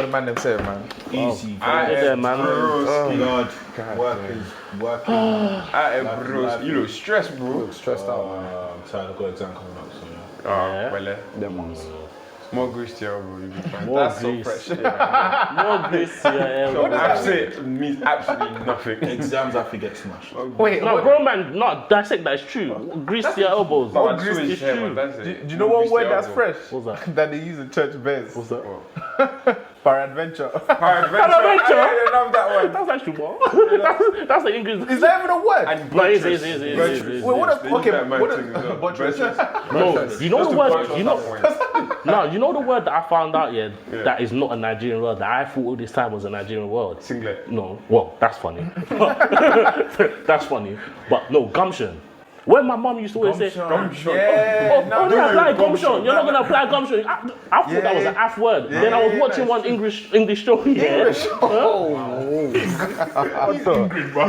the man them say, man? Easy. Yeah, man. Lord. Working. Bro, you look stressed, bro. You look stressed out, man. I'm tired. I've got exam coming up, so Yeah. Well, Them ones. more grease to you, bro. You'll be fine. More That's grease. so fresh. More grace to your elbow. What does that say? Means absolutely nothing. exams have to get smashed. Wait, No, grown man, not dissect that is true. Grease to your elbows. No, What I grease grease is hair, true? man, that's do it. you know More one grease to word your that's elbow. fresh? What's that? That they use in church bears? What's that? Peradventure. Peradventure. I love that one. That's actually what? That's the English. Is that even a word? And No, it buttress. is. Wait, what does They use that man what thing as well. does buttress? No, you know Just the to word. punch You on know. that point. No, you know the word that I found out. Yeah, that is not a Nigerian word. That I thought all this time was a Nigerian word. Singlet. No, well, that's funny. That's funny, but no, gumption. When my mom used to always say, Gumption. Yeah. only apply gumption. You're not gonna apply gumption. I thought that was an F word. Then I was watching one English show. English. Oh. What the? Ingrid, bro.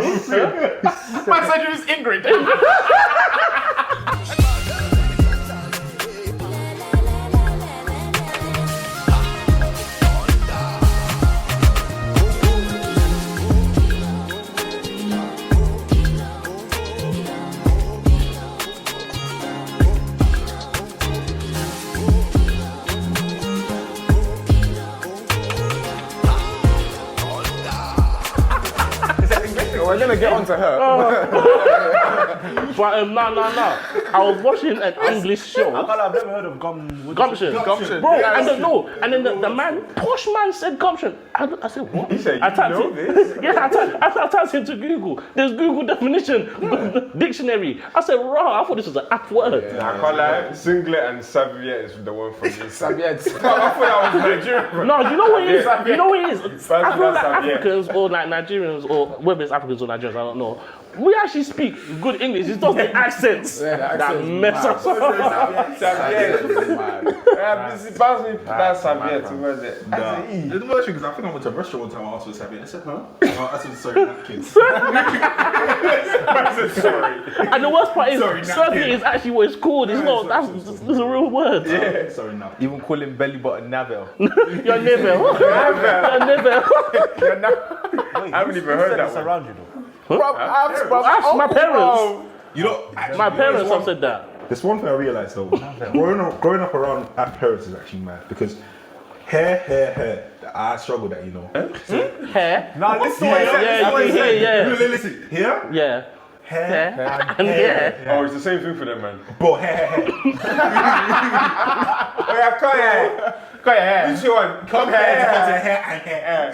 My surgery is Ingrid. We're gonna get onto her. But no. I was watching an English show. I've never heard of gumption. Gumption. Bro, Yeah, and then the man, posh man said gumption. I said, what? He said, I you typed know it. this? Yeah, I typed into Google. There's Google definition, dictionary. I said, raw, I thought this was an F word. I can't lie, singlet and serviette is the one for me. Serviettes. I thought I was Nigerian. No, you know what it is? You know what it is? I feel like Serviette. Africans or like Nigerians or whether it's Africans or Nigerians, I don't know. We actually speak good English. It's just the accents Yeah, the that accent's mess us up. Serviette. Pass me that serviette. Where's it? Nah. The worst thing is I think I went to a restaurant one time. I asked for a serviette. I said, huh? I said, sorry, napkins. I said sorry. And the worst part is, Sorry, serviette is actually what it's called. It's not. That's a real word. Yeah. Sorry, napkins. Even call him belly button navel. You're never. You're never. Wait, I haven't even heard that this one. around you though. Ask my parents. You know, actually, My you know, parents there's have one- said that. There's one thing I realised though. growing up around our parents is actually mad because hair. I struggle with that, you know. Hair. Now listen, Yeah, you hear, yeah. Listen, here, Yeah. hair, And hair. Oh, it's the same thing for them, man. but hair. Oh yeah, come here. Come here. Which one? Come here. hair.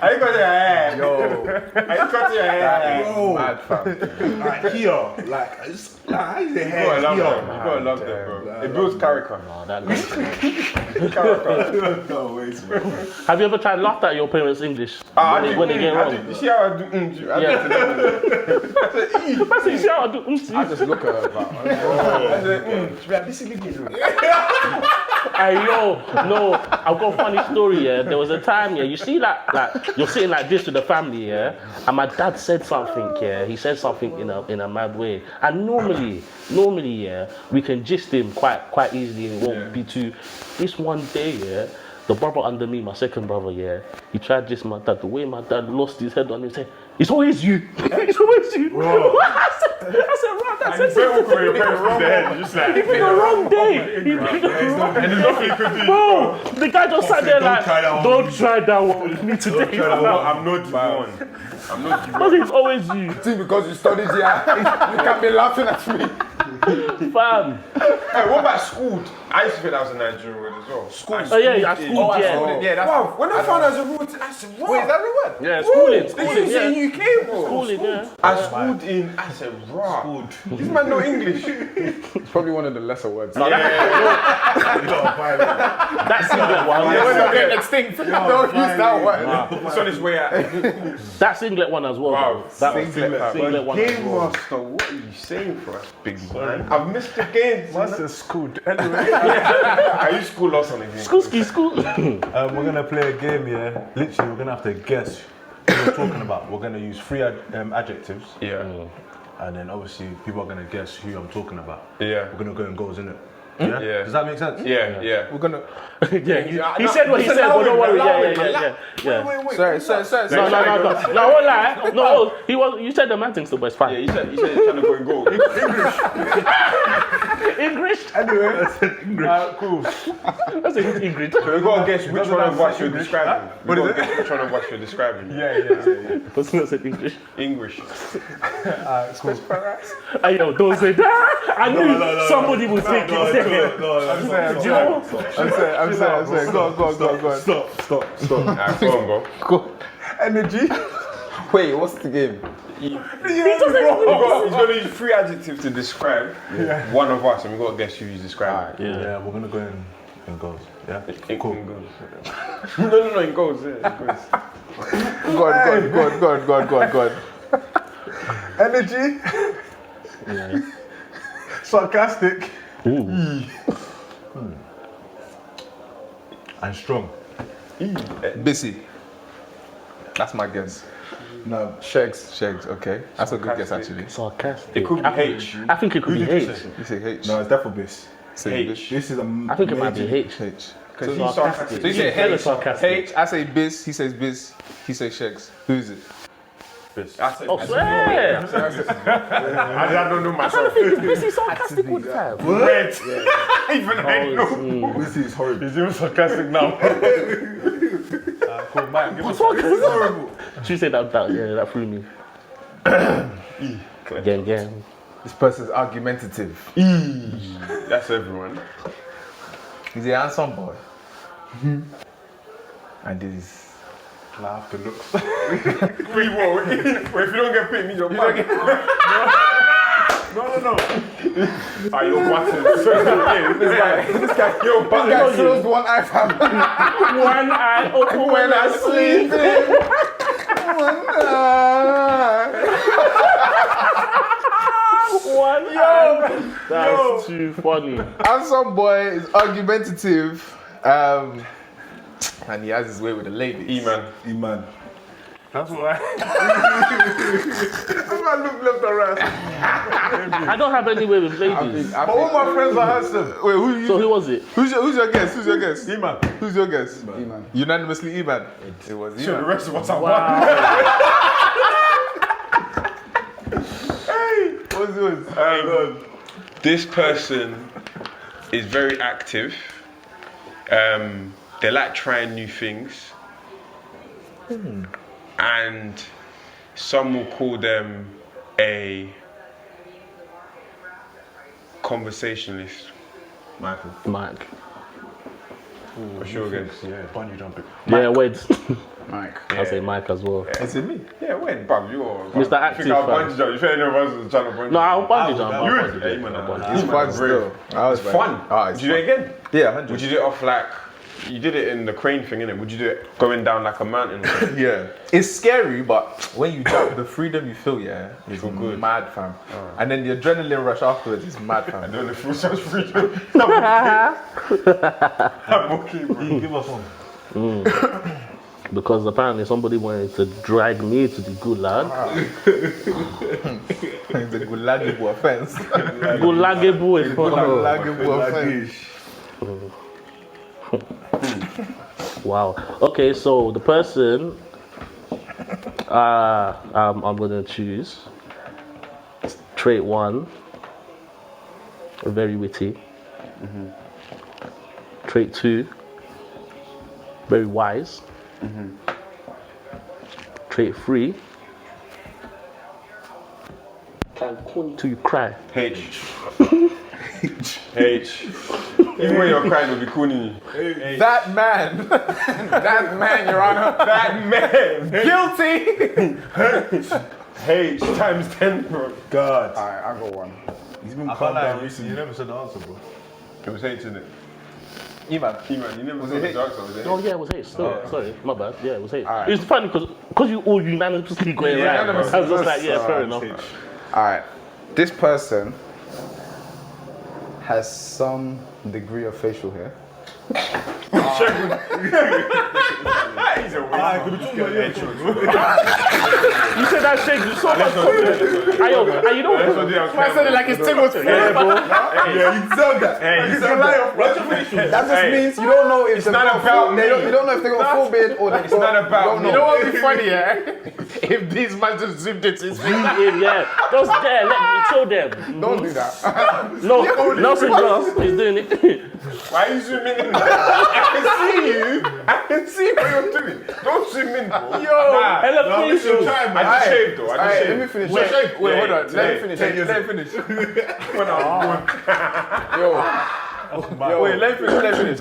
Are you got your hair? Yo, Are you cut your hair? Bro, mad fam. like here, like it's how is the You hair gotta love here? them. You gotta love them, bro. It builds character. Oh, that looks- Character. No ways, bro. Have you ever tried laughed at your parents' English when they get it I wrong? do. You see how I do? Yeah. That's it, see how I do. I just look at her, but I said, should be a busy little. Hey, yo, no, I've got a funny story, yeah. There was a time, yeah, you see like you're sitting like this with the family, yeah, and my dad said something, yeah, he said something in a mad way. And normally, yeah, we can gist him quite easily and it won't be too. This one day, yeah, the brother under me, my second brother, yeah, he tried to gist my dad. The way my dad lost his head on him, he said, it's always you. It's always you. I said, right, that's it. Just like, He picked the wrong day. He picked the wrong and there's nothing you could do. Bro, the guy just sat there like, try that one don't try that one with me today. I'm not the one. I'm not the one. Because it's always you, see, because you studied here, you can't be laughing at me. fam. Hey, what about schooled? I used to think that was a Nigerian word as well. School. Oh yeah, I schooled, I yeah. studied, yeah, that's Wow, when I found out as a root, I said, wow. Wait, is that the word? Yeah, schooling, This schooling, is in yeah. UK, bro. Schooling, yeah. I schooled in, I said, raw. This man know English. It's probably one of the lesser words. You gotta buy that. That singlet one. Yeah, when they get extinct, don't use that word. It's on his way out. That singlet one as well. Wow, though. That singlet one as Game well. master, what are you saying for us, big man? I've missed the game. Master schooled. Anyway. Are you school lost on anything? School. We're gonna play a game, yeah. Literally, we're gonna have to guess what we're talking about. We're gonna use three adjectives, Yeah. and then obviously people are gonna guess who I'm talking about. Yeah. We're gonna go in goals, innit? Yeah? Yeah. Does that make sense? Yeah. We're gonna. Yeah, he said what he said, but don't worry. Yeah. Sorry. No, I won't lie. No, you said the man thinks the best Yeah, fine. you said you're trying to go and goal. English? Anyway, I said English. Cool. That's English. So we gotta guess which one of us you're English? describing. What We is gotta guess which one of us you're describing. Yeah. What's not said English? English. Cool. Hey, yo, don't say that. I knew somebody would think it. No, Do you know? I'm saying. Go on. Stop. Alright, go on, bro. Go. Energy. Wait, what's the game? He's gonna use 3 adjectives to describe one of us, and we gotta guess who he's describing. Yeah, we're gonna go in goals. Yeah. In goals. No, in goals. Yeah, in goals. Go on. Energy. Yeah. Sarcastic. Ooh. And strong. Busy. That's my guess. No. Shags. Okay. That's a good guess actually. Sarcastic. It could be H. I think it could be Who did you H. say? You say H. No, it's definitely this. Say H. This is a. I think it might be H. H. Because he's sarcastic. So you say Hella H. sarcastic. H. I say biz. He says biz. He says shags. Who is it? This. I said, Oh, swear. I don't know myself. Is he sarcastic all the time? Red. Even I know. This is horrible. He's even sarcastic now. Cool, Mike. Give us Horrible. She said that threw me. Gang. This person's argumentative. That's everyone. He's a handsome boy. And he's. laugh the looks. Wait, well, if you don't get paid, me your bag. No. Are your buttons? This guy, your buttons. closed one eye, fam. One eye open when I sleep. One eye. That's too funny. Handsome boy is argumentative. And he has his way with the ladies. E-man. That's why. I look left and right. I don't have any way with ladies. But all my friends are handsome. Wait, So who was it? who's your guess? E-man. Who's your guess? E-man. Unanimously E-man. It was So the E-man. rest of us are What's yours? This person is very active. They like trying new things. And some will call them a conversationalist. Michael. Mike. What's your guess? Yeah, bungee jumping. Yeah, wait. Mike. I'll say Mike as well. Is it me? Yeah, wait, bruv, you're Mr. Active, You think I'll fam. bungee jump? You think any of us is trying to bungee No, I'll bungee I jump. would- I'll bungee Yeah, jump. man, I'll bungee it's jump. Fun still. It's fun. Would you do it again? Yeah, 100. Would you do it off like, you did it in the crane thing, innit? Would you do it going down like a mountain? Or something? Yeah. It's scary, but when you jump, the freedom you feel, is Feel good. mad, fam. And then the adrenaline rush afterwards is mad, fam. Don't it feel such freedom? I'm okay, bro. Give us one. Because apparently somebody wanted to drag me to the gulag. It's a gulagable offense. Gulagable is Gulagable offense. Wow. Okay, so the person I'm gonna choose trait 1, very witty. Trait 2, very wise. Trait 3, till you cry. H. Even when you're crying, it'll be cooning you. That man, Your Honor, That man! guilty. H times 10, bro. God. Alright, I got one. He's been I calm can't lie, down recently. You never said the answer, bro. It was H, innit? E-man. E-man, you never Was said it the H? dark side, was it? Oh yeah, it was H. Sorry, my bad. Yeah, it was H. Alright. It's funny because you all unanimously got it right. I was just like, yeah, fair enough. Alright, this person has some degree of facial hair. He's a weird. You said that shake with so much confidence. And you know what? I said it like his thing was full. Yeah, you deserve that. Hey, you deserve that. That just means you don't know if It's not about me. you don't know if they got a full beard or they It's not about me. You know what would be funny, yeah? If these man just zoomed it to his face. Yeah, just there, let me show them. don't do that. No, Nelson just is doing it. Why are you zooming in? I can see you. I can see what you're doing. Don't zoom in, bro. Elevation. I just shaved though. I just Let shaved. me finish. Wait, hold on. Let me finish. Ten Let me finish. When I was Wait, let me finish.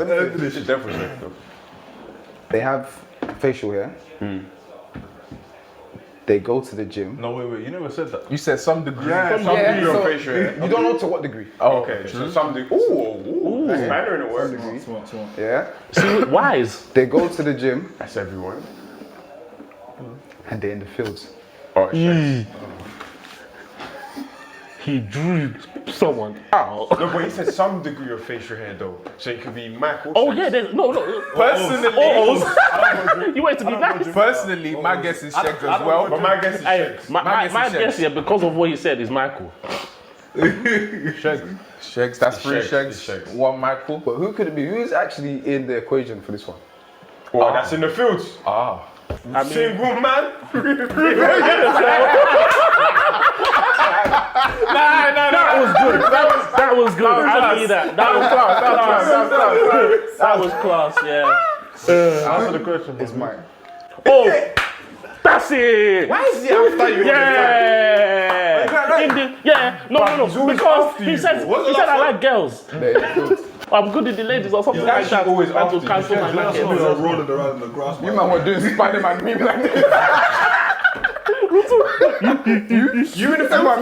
They have facial hair. They go to the gym. No, wait, you never said that. You said some degree. Yeah, some degree of facial hair. You don't know to what degree. Oh, Okay, so some degree. Ooh, that's better in the word. Smart. Yeah. See, wise. They go to the gym That's everyone. and they're in the fields. Oh, shit. He drew someone out. No, but he said some degree of facial hair though. So it could be Michael. Oh yeah, no. Personally, You want it to be nice. personally, my guess is Shegs as well. But my guess is Hey, Shegs. my guess is guess here, because of what he said, is Michael. Shegs, that's three Shegs, Shegs, Shegs. one Michael. But who could it be? Who's actually in the equation for this one? Oh, that's in the fields. Single man. That was good. I'll give you that. That was class. Yeah. Answer the question. It's Mike. Oh, that's it. Why is he after you? Yeah. No. Because he said I like girls. They're in the fields. I'm good with the ladies or something like that. always And to after you. cancel my That's market. why they're rolling around in the grass. You man were doing Spider-Man meme like this. You in the film, I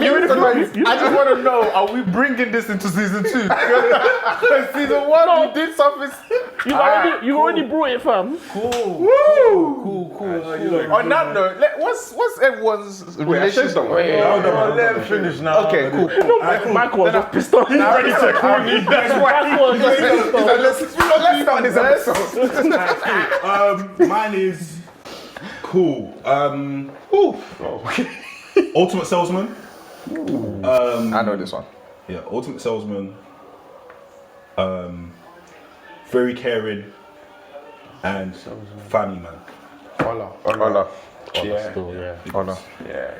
just want to know, are we bringing this into season 2? Because season 1, we did something. You already brought it, fam. Cool. On that note, what's everyone's relationship? Let him finish now. Okay, cool. Michael was just pissed off. He's ready to call me. That's why he was just pissed off. Let's start this episode. Mine is cool. Ultimate Salesman. I know this one. Yeah, Ultimate Salesman. Very caring and family man. Hola. Yeah. Hola. Yeah.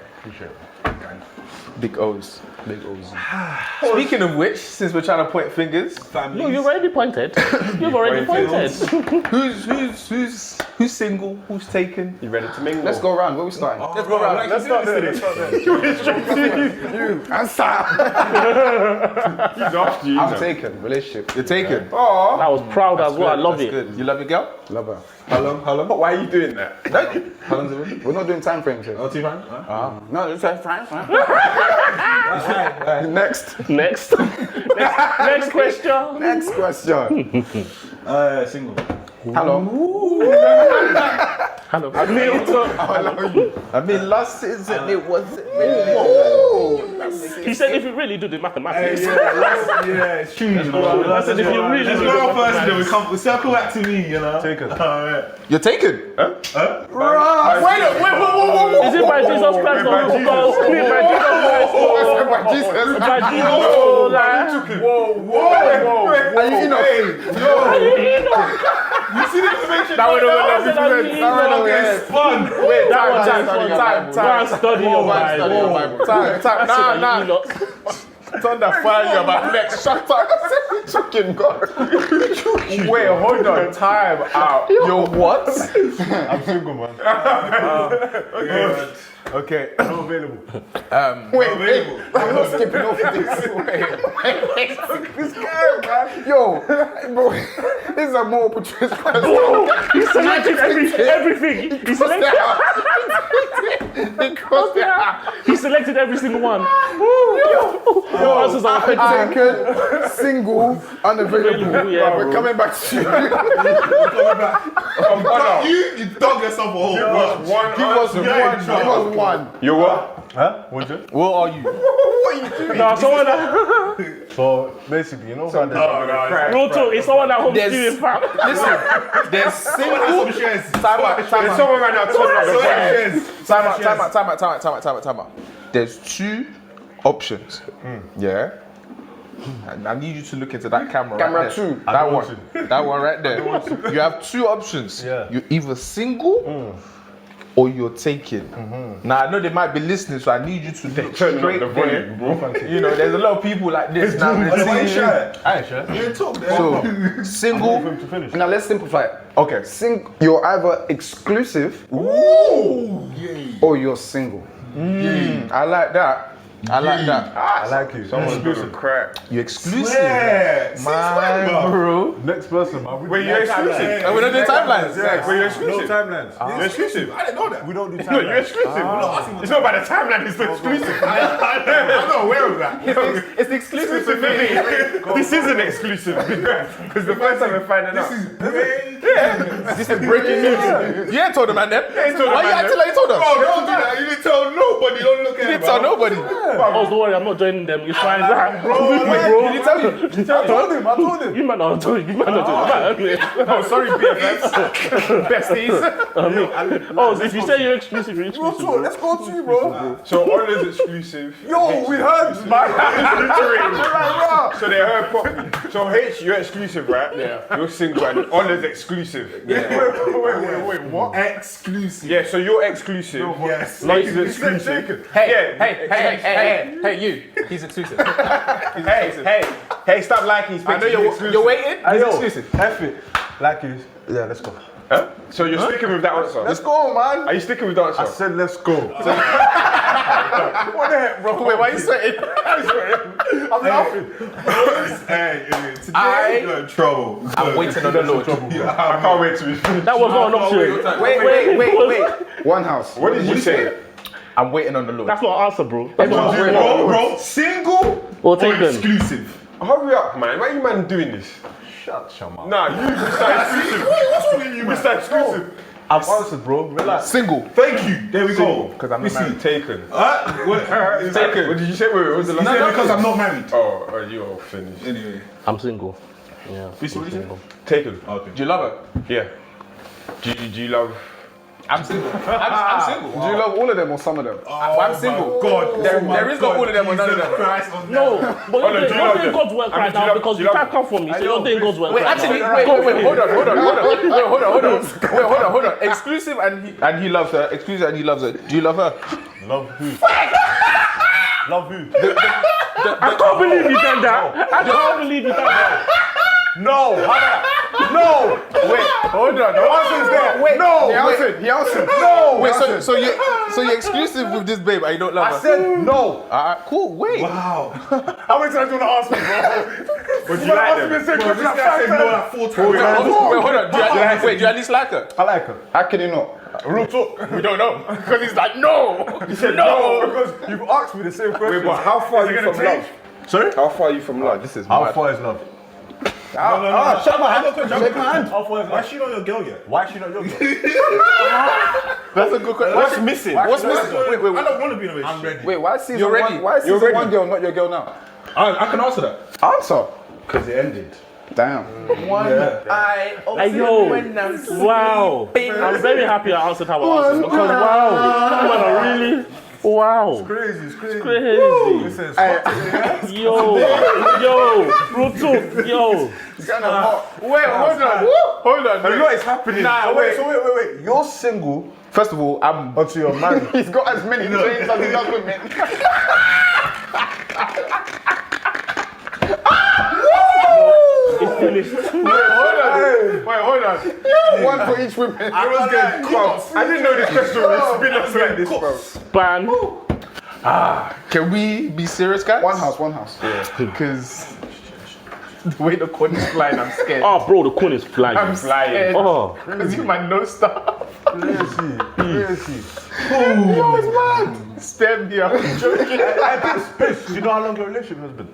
Big O's. Speaking of which, since we're trying to point fingers, No, you've already pointed. You've already pointed. who's single? Who's taken? You ready to mingle? Let's go around. Where we starting? Let's go around. Let's start there. He's after you. I'm taken. Relationship. You're taken. Oh. I was proud as well. I love it. Good. You love your girl? Love her. How long? But why are you doing that? How long's it been? We're not doing time frames here. Oh, too fine? No, it's fine. Next. Next question. Next question. Single. Hello. Hello. I mean, last season it wasn't really. He said if you really do the mathematics. Yeah, it's true. You know. I said if you really do the First, mathematics. then we come circle back to me. You know. Take it. You're taken? Huh? Wait, Is it by Jesus Christ or who goes? Is it by Jesus Christ? By Jesus. Oh, like. Are you Enoch? You see the information? That went over That left. It's fun. Wait, That was time. Go and study your Bible. Time. Nah. Turn that fire you're about next. Shut up. Fucking God. Wait, hold on. Time out. You're what? I'm single, man. Okay. I'm available. Wait. I'm not skipping over this. Wait. This guy, man. Yo, bro. This is a more opportunist question. He selected everything. He selected. He selected every single one. Answers are authentic. Taken, single, unavailable. Yeah, We're bro. coming back to you. You dug yourself a hole. Give us one. Give us one. You what? Huh? Would you? What are you? What are you doing? No, someone that. So basically, you know what Real talk, it's someone that home There's- doing, fam. Listen, there's single. Time out. There's someone right now talking about the Time out. There's two options. Yeah. And I need you to look into that camera. Camera right there. two. That one. That one right there. You have two options. Yeah. You're either single or you're taken. Now I know they might be listening, so I need you to look straight the there. volume, bro. You know, there's a lot of people like this now. Why you shy? I ain't sure. You didn't talk there. So For single. him to finish. Now let's simplify it. Okay. You're either exclusive or you're single. I like that. I like that. I like you. Someone's doing crap. You're exclusive. Yeah. My bro. Next person, man. Wait, you're exclusive? And we don't do timelines. Yeah, wait, you're No exclusive? timelines. You're exclusive? I didn't know that. We don't do No, timelines. you're exclusive. It's not by the timeline, it's the exclusive. I'm not aware of that. It's the exclusive to me. This isn't exclusive because the first time I'm finding out. This is breaking news. You ain't told the man then. told the Why man you acting then. like you told us? Oh, don't do that. You didn't tell nobody. Don't look at You didn't tell nobody. Oh, don't worry, I'm not joining them. It's fine. Bro, Did he tell you? I told him. You man are doing. You man are doing. Oh, sorry, BFFs. Besties. Oh, so if you say you're exclusive, you're exclusive. bro. Let's go to you, bro. So Ola's exclusive. Yo, we heard. So they heard properly. So H, you're exclusive, right? Yeah. You're single and Ola's exclusive. Wait, what? Exclusive. Yeah, so you're exclusive. Yes. He's exclusive. Hey, Yeah. hey, you. He's exclusive. Hey, stop liking his I know pictures. you're waiting. He's Yo, exclusive. F it. Like you. Yeah, let's go. Huh? So you're sticking with that answer? Let's go, man. Are you sticking with that answer? I said let's go. What the heck, bro? Wait, why are you sweating? I'm laughing. Hey, today you're in trouble. I'm waiting on the Lord. I can't wait to be finished. That was not an option. Wait. One house. What did you say? I'm waiting on the Lord. That's not an answer, bro. That's not an answer. Bro, single Or or taken. exclusive? Hurry up, man. Why are you man doing this? Shut your mouth. Nah, you Mr. Exclusive. What's wrong with you, Mr. Exclusive? I've answered, bro. Relax. Single. Thank you. There we go. Because I'm not Listen, married. Taken. Taken. What did you say? Wait, what was the last He said because I'm not married. Oh, you're finished. Anyway. I'm single. Yeah. What did you say? Taken. Okay. Do you love her? Yeah. Do you love? I'm single. I'm single. Do you love all of them or some of them? I'm single. God. There is not all of them or none of them. No, but no, you're do you love doing them? God's work I mean, right do you now love- because do you you can't come from me, so you're doing God's work Wait, right actually, now. wait, hold on. Exclusive and he loves her. Exclusive and he loves her. Do you love her? Love who? Love who? I can't believe you done that. I can't believe you done that. No. How about? No. Wait, hold on. The answer is there. Wait, No. He answered. No. Wait, so you're exclusive with this babe and you don't love her? I said no. Alright, cool. Wait. Wow. How many times do you want to ask me, bro? But do you like them? This guy said no like 4 times. Wait, hold on. Do you at least like her? I like her. How can you not? Real talk. We don't know. Because he's like, no. You said no because you've asked me the same question. Wait, but how far are you from love? Sorry? How far are you from love? This is How mad. far is love? Shake my hand. Shake my hand. How far is Why love? is she not your girl yet? Why is she not your girl? That's a good question. What's missing? What's missing? I don't want to be in a relationship. I'm ready. Wait, why is season You're ready. one? Why is season one girl not your girl now? I can answer that. Answer. Because it ended. Damn. Hey, yo, wow. I'm very happy I answered how I answered because wow, you man are really, wow, Crazy. It's crazy. crazy. Listen, it's Yo, real talk, yo. Wait, hold on. A lot is happening. Nah, wait. You're single First of all, I'm until you're married. He's got as many dreams as he does women. It's finished. hold on. One for each woman. I didn't know this question would spin us like this, bro. Ban. Can we be serious, guys? One house. Because the way the corn is flying, I'm scared. Oh, bro, the corn is flying. I'm scared. Oh, Because you might know stuff. Crazy. Yo, it's mad. Stem here. I'm joking. Piss. Do you know how long your relationship has been?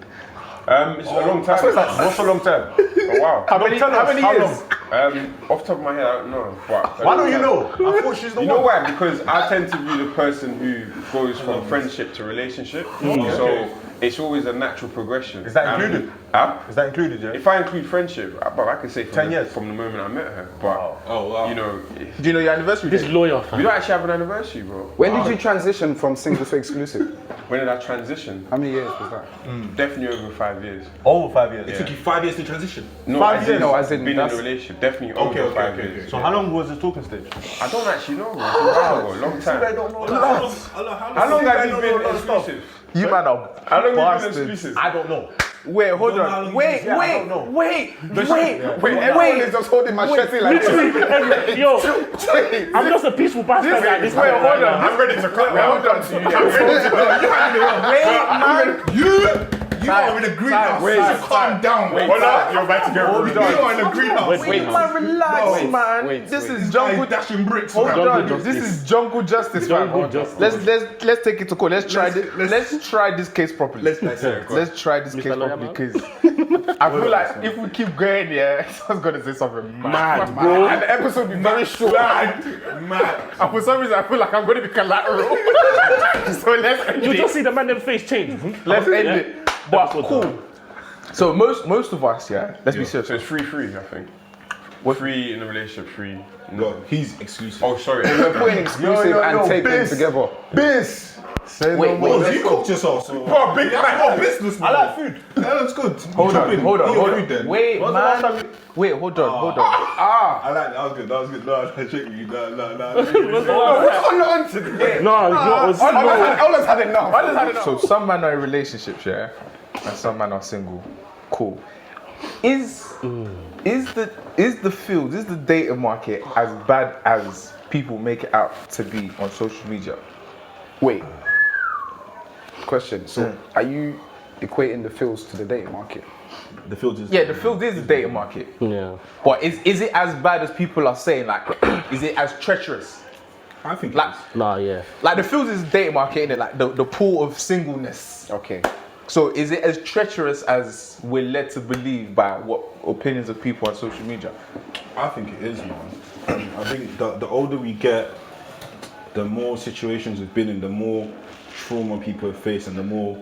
It's a long time. What's a long time? Oh, wow. How many years? Off the top of my head, I don't know. But Why don't you know? I thought she's the You one. know why? Because I tend to be the person who goes from friendship to relationship. So it's always a natural progression. Is that included? Huh? Is that included, yeah? If I include friendship, I can say 10 years from the moment I met her. But you know, Do you know your anniversary? This lawyer, we don't actually have an anniversary, bro. When did you transition from single to exclusive? When did I transition? How many years was that? Definitely over 5 years. Over 5 years. It took you 5 years to transition. No, 5 years? No, as in been in that's- a relationship. Definitely over 5 years. So how long was the talking stage? I don't actually know, bro. It's a while ago, a long time. How long have you been exclusive? You man are How long have you been bastards. exclusive? I don't know. Wait, hold Don't know how on. long Wait, you- yeah, I wait, don't know. wait, Everyone is just holding machete like this. Literally, yo, I'm just a peaceful bastard at this point. hold on. I'm ready to cut. Hold on to you. You are in a greenhouse. Wait, so calm down. wait, Hold up, you're about to get You are in a greenhouse. Wait, Man, relax, Wait, man. wait, This wait. is jungle. dashing bricks. Hold man. on, Jungle this justice. is jungle justice, Jungle man. justice. Let's take it to court. Let's try this. let's- Let's try this case properly. Let's dissect. Let's try this Mr. case Lawyer, properly because I feel like if we keep going, yeah, someone's gonna say something mad, bro. and the episode will be very short. Mad. And for some reason, I feel like I'm gonna be collateral. So let's end You it. just see the man them face change. Let's end Yeah. it. But Episode cool. done. So most of us, yeah. Let's be serious. So it's free, I think. Free in a relationship, free. No, he's exclusive. Oh, sorry. We're putting exclusive and taping together. Biz. Say Wait, no more. Oh, you cooked yourself, so. Oh, big man. business. I like food. That looks good. Hold on, hold on, Eat your hold food on. then. Wait, When's the last man. time you- Wait, hold on, hold on. I like that. That was good. That was good. No, I check with you. No. What's the last time? On to today. No, what was Olas had enough. So some men are in relationships, yeah, and some men are single. Cool. Is the field, is the data market as bad as people make it out to be on social media? Wait. Question. So, are you equating the fields to the dating market? The filters. Yeah, the field is the data market. Yeah. But is it as bad as people are saying? Like, is it as treacherous? I think. Like, Nah, yeah. like the field is data market, innit? Like the pool of singleness. Okay. So is it as treacherous as we're led to believe by what opinions of people on social media? I think it is, man. I think the older we get, the more situations we've been in, the more trauma people have faced, and the more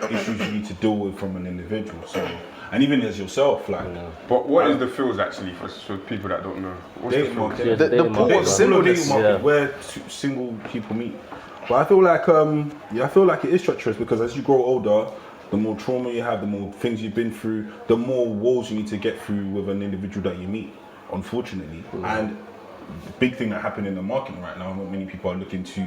issues you need to deal with from an individual. So, and even as yourself, like. But what is the feels actually for people that don't know? What's the Dating feels? market. Yeah, The dating pool market, of bro. singleness. Yeah. Where single people meet. But I feel like I feel like it is treacherous because as you grow older, the more trauma you have, the more things you've been through, the more walls you need to get through with an individual that you meet, unfortunately. And the big thing that happened in the market right now, not many people are looking to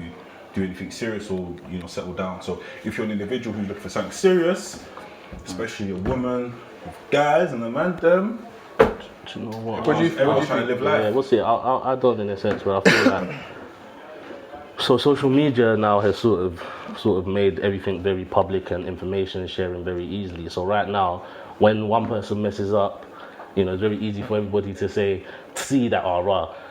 do anything serious or settle down. So if you're an individual who's looking for something serious, especially a woman, with guys and a man, them, Do you know what? everyone's trying to live life. Yeah, we'll see. I don't in a sense where I feel like so social media now has sort of made everything very public and information sharing very easily. So right now, when one person messes up, it's very easy for everybody to see that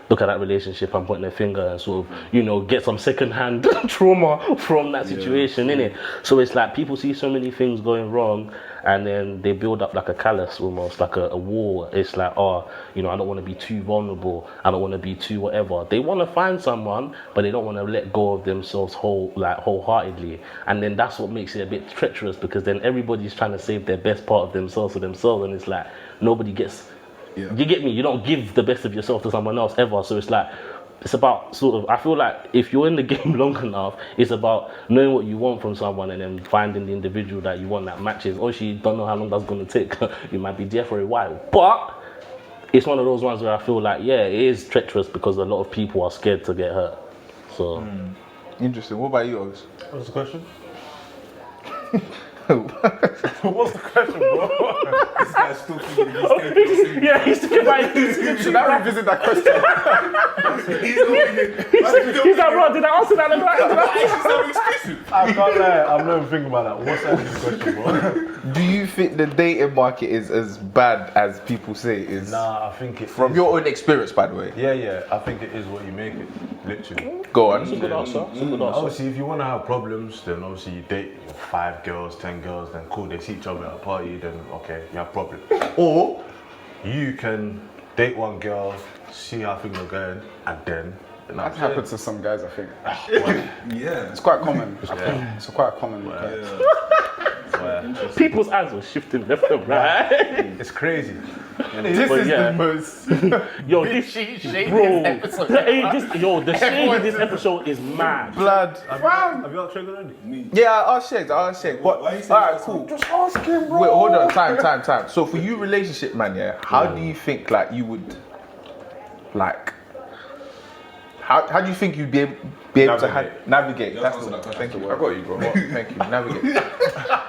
look at that relationship and pointing their finger and sort of get some secondhand trauma from that situation, innit? So it's like people see so many things going wrong and then they build up like a callus, almost like a wall. It's like, I don't want to be too vulnerable. I don't want to be too whatever. They want to find someone, but they don't want to let go of themselves wholeheartedly. And then that's what makes it a bit treacherous because then everybody's trying to save their best part of themselves for themselves, and it's like nobody gets. Yeah. You get me? You don't give the best of yourself to someone else ever. So it's like, it's about I feel like if you're in the game long enough, it's about knowing what you want from someone and then finding the individual that you want that matches. Obviously, you don't know how long that's going to take. You might be there for a while. But it's one of those ones where I feel like, yeah, it is treacherous because a lot of people are scared to get hurt. So. Interesting. What about you, Oz? What's the question? What's the question, bro? This guy's still thinking he's taking Yeah, he's thinking about it. Should I revisit that question? He's like, bro, did I answer that? I can't lie, I'm not even thinking about that. What's actually the question, bro? Do you think the dating market is as bad as people say it is? Nah, I think it From is. your own experience, by the way. Yeah, I think it is what you make it, literally. Go on. It's a good answer. It's a good answer. Obviously, if you want to have problems, then obviously you date 5 girls, 10 girls, then cool, they see each other at a party, then okay, you have problems. Or you can date one girl, see how things are going, and then. That happens to some guys, I think. Yeah. It's quite common. I think. It's quite common. People's eyes were shifting left and right. It's crazy. This But is yeah. the most. Yo, this bro, episode. the shade in this episode is mad. Blood. Have you got triggered already? Yeah, I asked Shakes. But Why you saying alright, that? cool. Just ask him, bro. Wait, hold on. Time. So for you, relationship man, yeah. How do you think like you would, like, how do you think you'd be able to navigate? That's the word. Thank you. I got you, bro. Thank you. Navigate.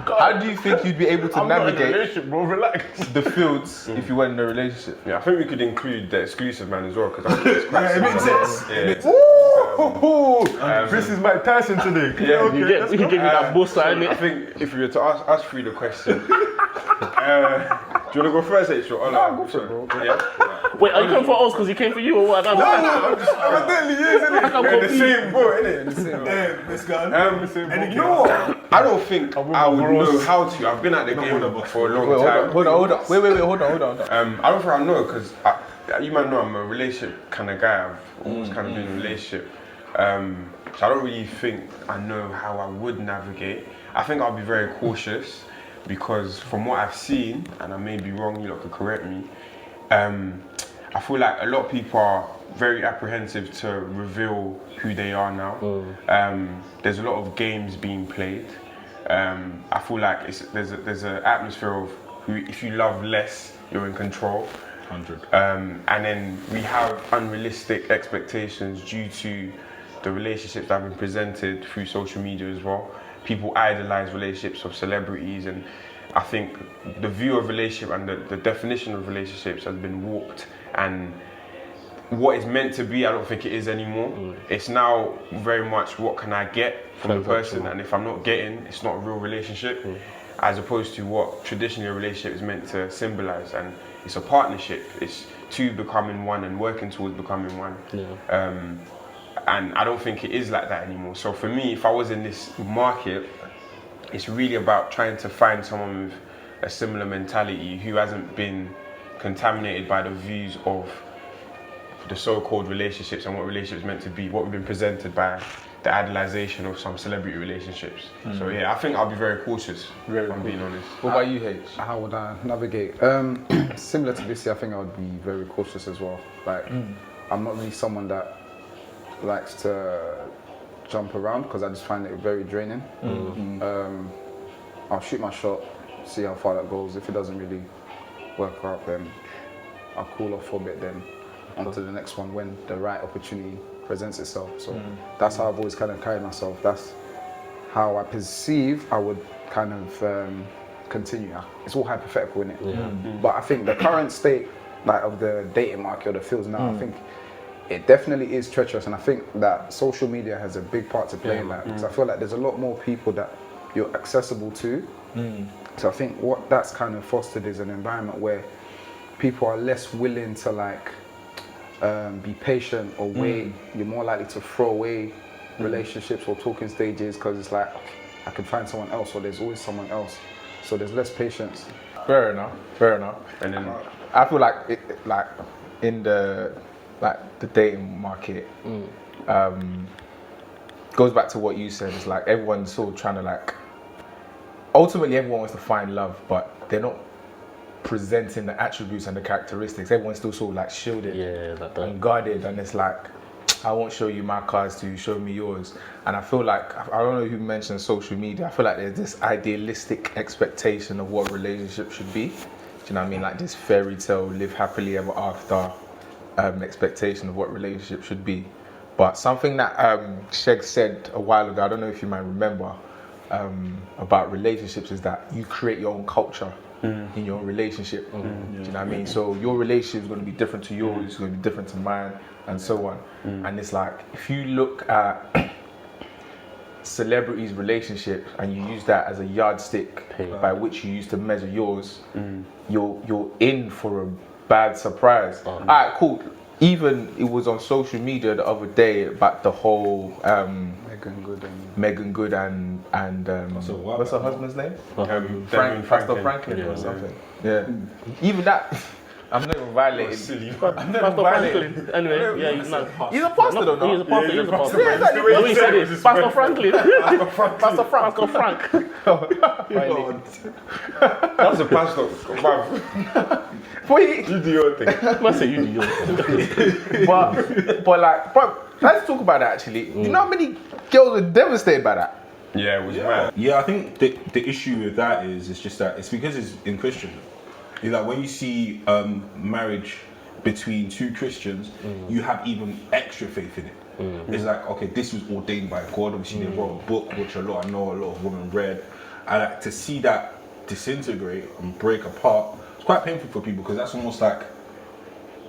How do you think you'd be able to navigate bro, relax. the fields if you weren't in a relationship? Yeah, I think we could include the exclusive man as well because I think it's quite Yeah, it makes sense. Yeah. This is Mike Tyson today. Yeah, Okay, You get, let's we can go. give you that bossa, I innit? think if you were to ask us through the question, do you want to go first, H? Or no, go for it, bro. Yeah. Wait, are you coming for us because he came for you or what? I don't understand. Evidently, isn't it? I'm We're in the confused. same boat, innit? In the same boat. Yeah, let's go. You know what? I don't think I would know how to. I've been at the game for a long Wait, time. hold on. Wait, hold on. I don't think I know because you might know I'm a relationship kind of guy. I've always kind of been in a relationship. So I don't really think I know how I would navigate. I think I'll be very cautious because from what I've seen, and I may be wrong, you lot could correct me, I feel like a lot of people are very apprehensive to reveal who they are now. There's a lot of games being played. I feel like there's an atmosphere of who, if you love less, you're in control. 100. And then we have unrealistic expectations due to the relationships that have been presented through social media as well. People idolize relationships of celebrities, and I think the view of relationship and the definition of relationships has been warped, and what is meant to be, I don't think it is anymore. It's now very much what can I get from the person, and if I'm not getting, it's not a real relationship, as opposed to what traditionally a relationship is meant to symbolize, and it's a partnership. It's two becoming one and working towards becoming one. And I don't think it is like that anymore. So for me, if I was in this market, it's really about trying to find someone with a similar mentality who hasn't been contaminated by the views of the so-called relationships and what relationships are meant to be, what we've been presented by the idolization of some celebrity relationships. So yeah, I think I'll be very cautious, if I'm being honest. What about you, H? How would I navigate? Similar to this, I think I would be very cautious as well. Like, I'm not really someone that likes to jump around because I just find it very draining. I'll shoot my shot, see how far that goes. If it doesn't really work out, then I'll cool off for a bit, then on to the next one when the right opportunity presents itself. So that's how I've always kind of carried myself. That's how I perceive I would kind of continue. It's all hypothetical, isn't it? But I think the current state, like, of the dating market or the fields now, I think it definitely is treacherous, and I think that social media has a big part to play in that, because I feel like there's a lot more people that you're accessible to. So I think what that's kind of fostered is an environment where people are less willing to, like, be patient or wait. You're more likely to throw away relationships or talking stages because it's like, I can find someone else, or there's always someone else. So there's less patience. Fair enough. And then I feel like in the dating market, goes back to what you said. It's like everyone's sort of trying to, like, ultimately everyone wants to find love, but they're not presenting the attributes and the characteristics. Everyone's still sort of like shielded and guarded, and it's like, I won't show you my cards till you show me yours. And I feel like, I don't know who mentioned social media, I feel like there's this idealistic expectation of what a relationship should be. Do you know what I mean? Like this fairy tale, live happily ever after expectation of what relationship should be. But something that Sheg said a while ago, I don't know if you might remember, about relationships, is that you create your own culture in your relationship. Do you know what I mean? So your relationship is going to be different to yours, it's going to be different to mine, and so on. And it's like, if you look at celebrities' relationships and you use that as a yardstick by which you use to measure yours, you're in for a bad surprise. Alright, cool. Even it was on social media the other day about the whole Megan Good and what's her husband's name? Franklin or something. Yeah. Even that, I'm not even violating. Silly. I'm not Pastor even violating. Franklin. Anyway, yeah, he's not. He's a pastor, though, He's a no? pastor. He's a pastor. Yeah, exactly. The way he said it, Pastor Franklin. Pastor Frank. Pastor Frank. That's a pastor. Bruv, Wait, you do your thing. I say you do yours. but like, bro, let's talk about that actually. Do you know how many girls were devastated by that? Yeah, it was mad. Yeah, I think the issue with that is it's just that it's because it's in Christian. It's like when you see marriage between two Christians, you have even extra faith in it. It's like, okay, this was ordained by God. Obviously, they wrote a book, which I know a lot of women read. And like, to see that disintegrate and break apart, it's quite painful for people because that's almost like,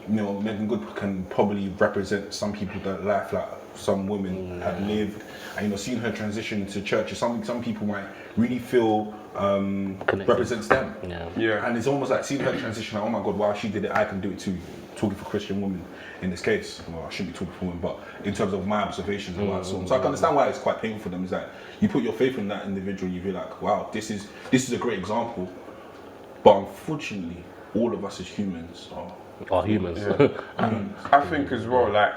you know, Megan Good can probably represent some people that life like some women have lived, and you know, seeing her transition into church is something some people might really feel represents them. Yeah. And it's almost like seeing her transition, like, oh my God, wow, she did it, I can do it too. Talking for Christian women in this case, well, I shouldn't be talking for women, but in terms of my observations about it. So I can understand why it's quite painful for them. Is that you put your faith in that individual, you feel like, wow, this is a great example. But unfortunately, all of us as humans Are humans. I think as well, like,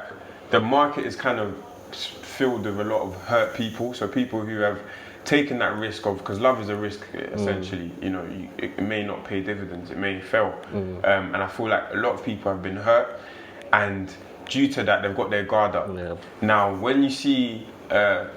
the market is kind of filled with a lot of hurt people. So people who have taken that risk of, because love is a risk essentially, you know, it may not pay dividends, it may fail. And I feel like a lot of people have been hurt, and due to that, they've got their guard up. Yeah. Now, when you see a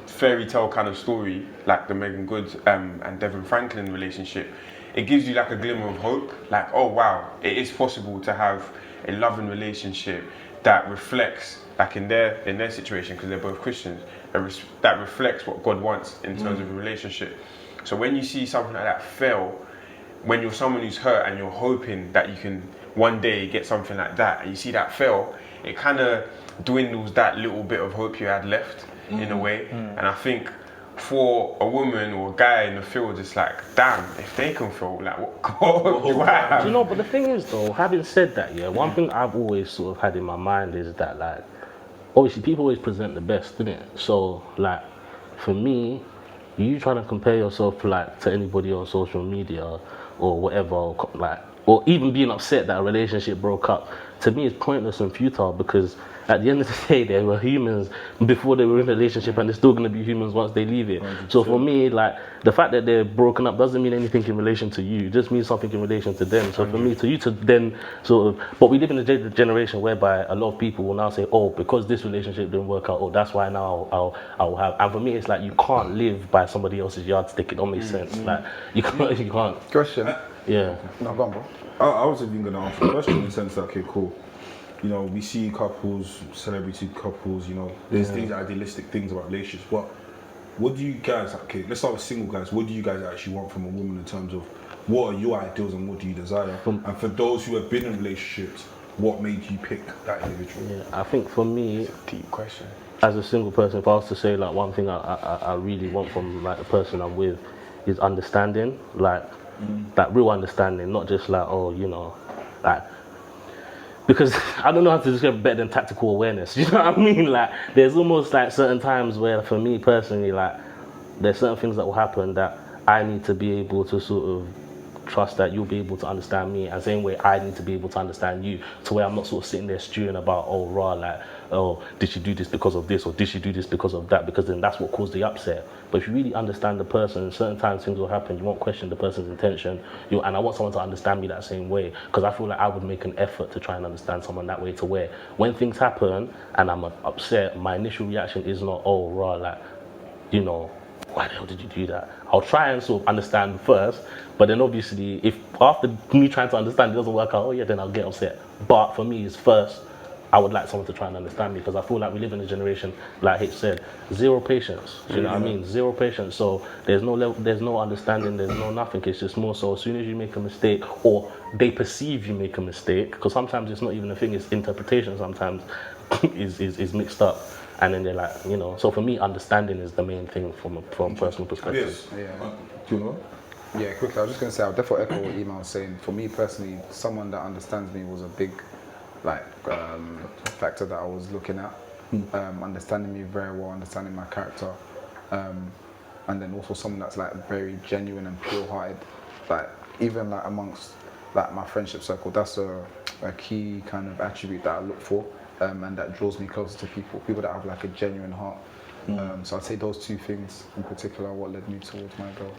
fairy tale kind of story, like the Megan Good and Devin Franklin relationship, it gives you like a glimmer of hope, like, oh wow, it is possible to have a loving relationship that reflects, like in their situation, because they're both Christians, that reflects what God wants in terms of a relationship. So when you see something like that fail, when you're someone who's hurt and you're hoping that you can one day get something like that, and you see that fail, it kind of dwindles that little bit of hope you had left in a way. And I think for a woman or a guy in the field, it's like, damn, if they can fail, like, what do I have? Do you know, but the thing is though, having said that, yeah, one thing I've always sort of had in my mind is that, like, obviously people always present the best, innit? So, like, for me, you trying to compare yourself to anybody on social media or whatever, like, or even being upset that a relationship broke up, to me is pointless and futile, because at the end of the day, they were humans before they were in a relationship, and they're still going to be humans once they leave it. 100%. So for me, like, the fact that they're broken up doesn't mean anything in relation to you. It just means something in relation to them. So for me, to you to then sort of, but we live in a generation whereby a lot of people will now say, oh, because this relationship didn't work out, oh, that's why now I'll have. And for me, it's like, you can't live by somebody else's yardstick. It don't make sense. Like, you can't. Question. Yeah. No, go on, bro. I was even going to ask a question in the sense that, okay, cool. You know, we see couples, celebrity couples, you know, there's these idealistic things about relationships. But what do you guys, okay, let's start with single guys. What do you guys actually want from a woman in terms of what are your ideals and what do you desire? And for those who have been in relationships, what made you pick that individual? Yeah, I think for me, It's a deep question. as a single person, if I was to say, like, one thing I really want from, like, the person I'm with is understanding, like real understanding, not just like, oh, you know, like, because I don't know how to describe it better than tactical awareness. You know what I mean? Like, there's almost like certain times where, for me personally, like, there's certain things that will happen that I need to be able to sort of trust that you'll be able to understand me, and same way I need to be able to understand you, to where I'm not sort of sitting there stewing about, oh, raw, like, oh, did she do this because of this, or did she do this because of that, because then that's what caused the upset. But if you really understand the person, certain times things will happen, you won't question the person's intention, and I want someone to understand me that same way, because I feel like I would make an effort to try and understand someone that way, to where when things happen and I'm upset, my initial reaction is not, oh, raw, like, you know, why the hell did you do that? I'll try and sort of understand first, but then obviously if after me trying to understand it doesn't work out, oh yeah, then I'll get upset. But for me, it's first, I would like someone to try and understand me, because I feel like we live in a generation, like Hitch said, zero patience. You know what I mean? Zero patience. So there's no level, there's no understanding, there's no nothing. It's just more so as soon as you make a mistake, or they perceive you make a mistake, because sometimes it's not even a thing, it's interpretation sometimes is mixed up. And then they're like, you know, so for me, understanding is the main thing from a personal perspective. Yes. Yeah. Do you know? Yeah, quickly, I was just going to say, I'll definitely echo what Ema was saying. For me personally, someone that understands me was a big, like, factor that I was looking at. Understanding me very well, understanding my character. And then also someone that's, like, very genuine and pure-hearted. Like, even, like, amongst, like my friendship circle, that's a key kind of attribute that I look for, and that draws me closer to people that have like a genuine heart. So I'd say those two things in particular are what led me towards my goal.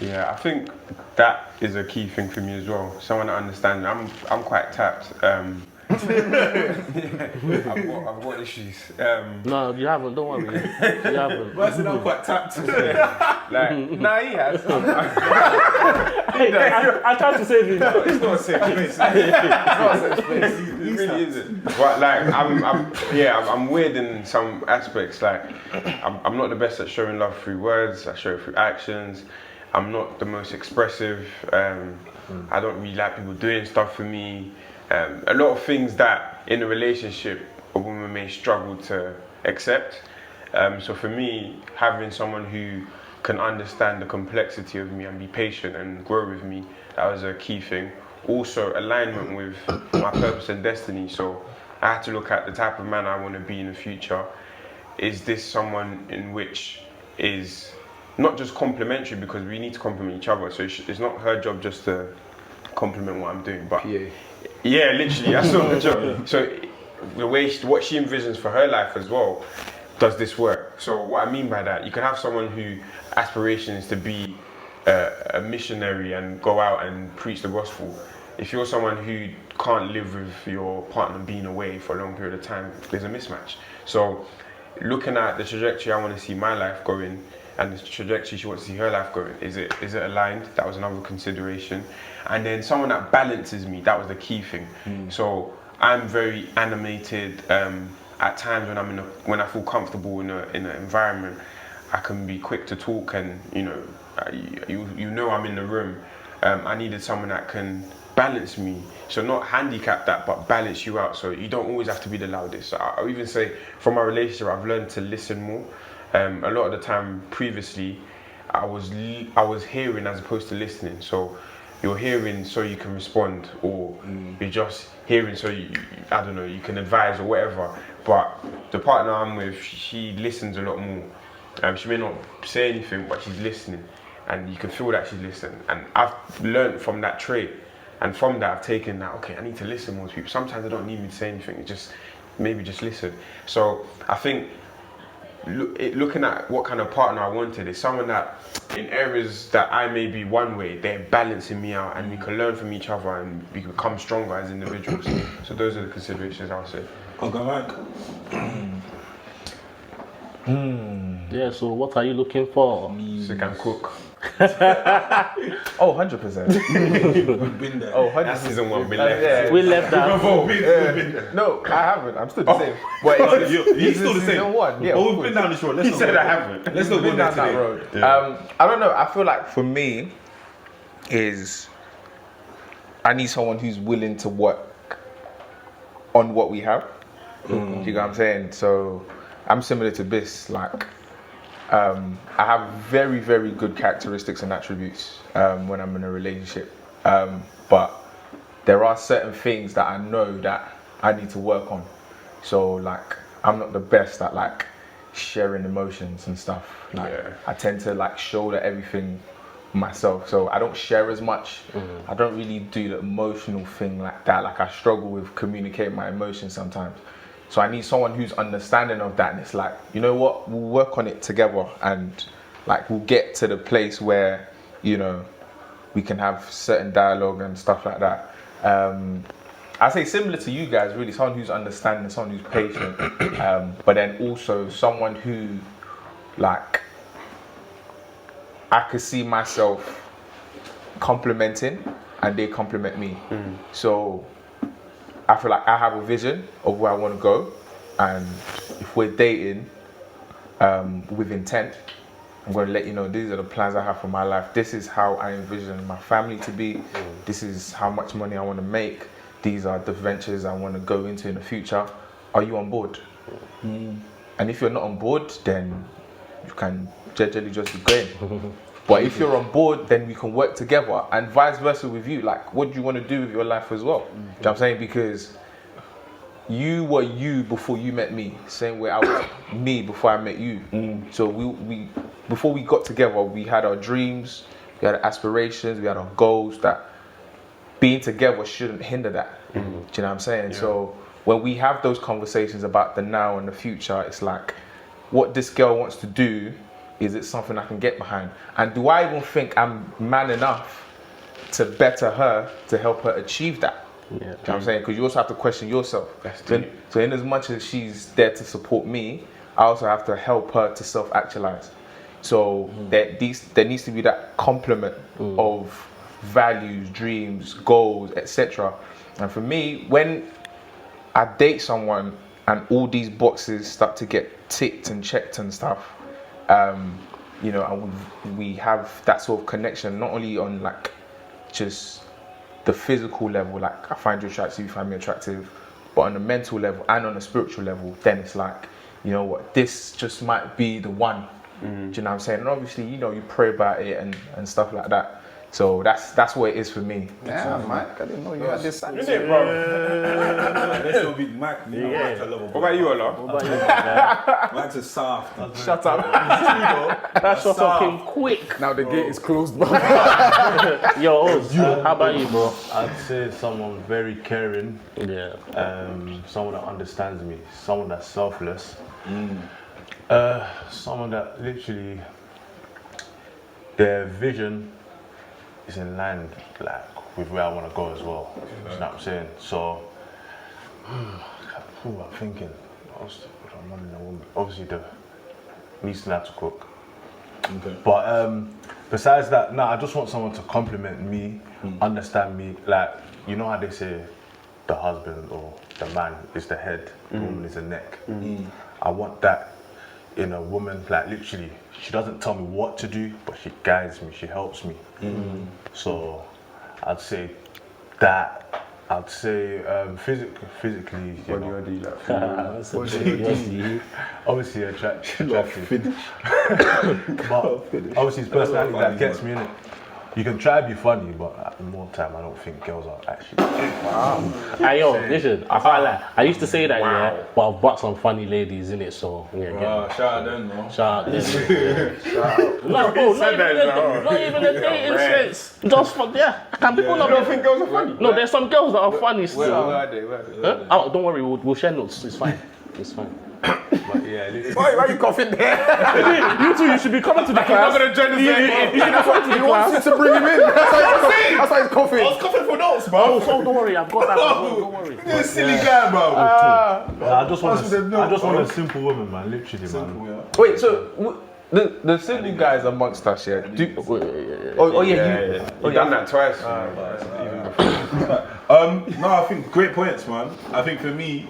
Yeah, I think that is a key thing for me as well. Someone that understands me. I'm quite tapped. I've got issues. No, you haven't. Don't worry. You haven't. I said I'm quite tapped. Nah, he has. I tried to save you. It's not a safe place. It's not a safe place. It really isn't. But like, I'm weird in some aspects. Like, I'm not the best at showing love through words. I show it through actions. I'm not the most expressive. I don't really like people doing stuff for me. A lot of things that in a relationship a woman may struggle to accept. So for me, having someone who can understand the complexity of me and be patient and grow with me, that was a key thing. Also, alignment with my purpose and destiny. So I had to look at the type of man I want to be in the future. Is this someone in which is not just complementary, because we need to complement each other. So it's not her job just to complement what I'm doing, but yeah, literally, that's not the job. So the way what she envisions for her life as well, does this work? So what I mean by that, you can have someone who aspiration is to be a missionary and go out and preach the gospel. If you're someone who can't live with your partner being away for a long period of time, there's a mismatch. So looking at the trajectory I want to see my life going and the trajectory she wants to see her life going, is it aligned? That was another consideration. And then someone that balances me, that was the key thing. So I'm very animated. At times when I feel comfortable in an environment, I can be quick to talk, and you know I'm in the room. I needed someone that can balance me, so not handicap that, but balance you out. So you don't always have to be the loudest. So I even say from my relationship, I've learned to listen more. A lot of the time previously, I was hearing as opposed to listening. So you're hearing so you can respond, or you're just hearing so you can advise or whatever. But the partner I'm with, she listens a lot more. She may not say anything, but she's listening, and you can feel that she's listening. And I've learned from that trait, and from that I've taken that, okay, I need to listen more to people. Sometimes I don't need me to say anything, maybe just listen. So I think looking at what kind of partner I wanted is someone that in areas that I may be one way, they're balancing me out, and we can learn from each other and we can become stronger as individuals. So those are the considerations I would say. Okay, Mike. Yeah, so what are you looking for? So you can cook. Oh, 100%. We've been there. Oh, 100%. That's season 1, we left. Yeah. We left that. No, I haven't. I'm still the same. But He's still the same. Season 1. Yeah. Oh, we've been down this road. Let's He said I haven't. Let's not go been there down that today. road. Yeah. I don't know. I feel like for me, is I need someone who's willing to work on what we have. Do you know what I'm saying? So I'm similar to Biss. Like, I have very, very good characteristics and attributes when I'm in a relationship. But there are certain things that I know that I need to work on. So like, I'm not the best at like sharing emotions and stuff. Like, I tend to like shoulder everything myself. So I don't share as much. I don't really do the emotional thing like that. Like, I struggle with communicating my emotions sometimes. So I need someone who's understanding of that, and it's like, you know what, we'll work on it together, and like we'll get to the place where, you know, we can have certain dialogue and stuff like that. I say similar to you guys, really, someone who's understanding, someone who's patient, but then also someone who, like, I could see myself complimenting and they compliment me. So I feel like I have a vision of where I want to go, and if we're dating with intent, I'm going to let you know these are the plans I have for my life. This is how I envision my family to be. This is how much money I want to make. These are the ventures I want to go into in the future. Are you on board? And if you're not on board, then you can generally just be going. But if you're on board, then we can work together, and vice versa with you. Like, what do you want to do with your life as well? Do you know what I'm saying? Because you were you before you met me, same way I was me before I met you. So we before we got together, we had our dreams, we had our aspirations, we had our goals that being together shouldn't hinder that. Do you know what I'm saying? So when we have those conversations about the now and the future, it's like, what this girl wants to do, is it something I can get behind? And do I even think I'm man enough to better her, to help her achieve that? You know what I'm saying? Because you also have to question yourself. So in as much as she's there to support me, I also have to help her to self-actualize. So there needs to be that complement of values, dreams, goals, etc. And for me, when I date someone and all these boxes start to get ticked and checked and stuff, you know, and we have that sort of connection, not only on like just the physical level, like I find you attractive, you find me attractive, but on the mental level and on the spiritual level, then it's like, you know what, this just might be the one. Do you know what I'm saying? And obviously, you know, you pray about it and stuff like that. So that's what it is for me. Yeah, Mike, I didn't know you had this side. Isn't it, bro? Let's go beat Mike. Mike's a lover. What about you, Allah? What about you? Mike's a soft. Shut up. That's so fucking quick. Now the gate is closed, bro. Yo, Oz, how about you, bro? I'd say someone very caring, Yeah. someone that understands me, someone that's selfless, someone that literally their vision is in line like with where I want to go as well. You know what I'm saying? So, who am I thinking? Obviously, the needs to know how to cook. Okay. But besides that, I just want someone to compliment me, understand me. Like, you know how they say the husband or the man is the head, the woman is the neck. I want that in a woman, like literally, she doesn't tell me what to do, but she guides me, she helps me. So I'd say that. I'd say physically, you know, obviously attractive. But obviously it's personality that gets me in it. You can try to be funny, but at more time I don't think girls are actually. Hey yo, listen, I can't lie. I used to say that, yeah, but I've bought some funny ladies in it, so yeah, Shout out them, no? shout out them. No, bro, not even a dating sense. Just for people not think girls are funny. No, there's some girls that are funny still. Where are they? Huh? Oh, don't worry, we'll share notes. It's fine. It's fine. But yeah, Why are you coughing there? You two, you should be coming to the class. I'm not gonna join the same. You should be coming to the He wants class. you to bring him in. That's why he's coughing. I was coughing for notes, Oh, bro. so don't worry, I've got that. Don't worry. You're a silly guy, bro. I just want a simple woman, man. Literally, man. Wait, so the single guys amongst us, yeah? You've done that twice. No, I think great points, man. I think for me,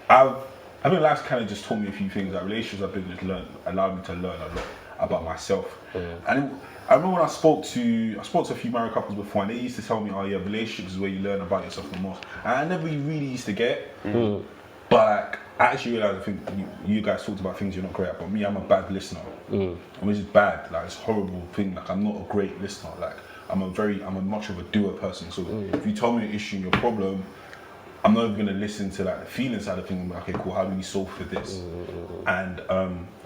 I think life's kind of just taught me a few things. Like relationships I've been just allowed me to learn a lot about myself. And I remember when I spoke to a few married couples before, and they used to tell me, "Oh yeah, relationships is where you learn about yourself the most." And I never really used to get it. But like, I actually realized, I think you guys talked about things you're not great at, but me, I'm a bad listener. Which is bad. Like, it's a horrible thing. Like, I'm not a great listener. Like, I'm a much of a doer person. So if you tell me your issue and your problem, I'm not even gonna listen to like the feeling side of things. I'm like, okay, cool. How do we solve for this? And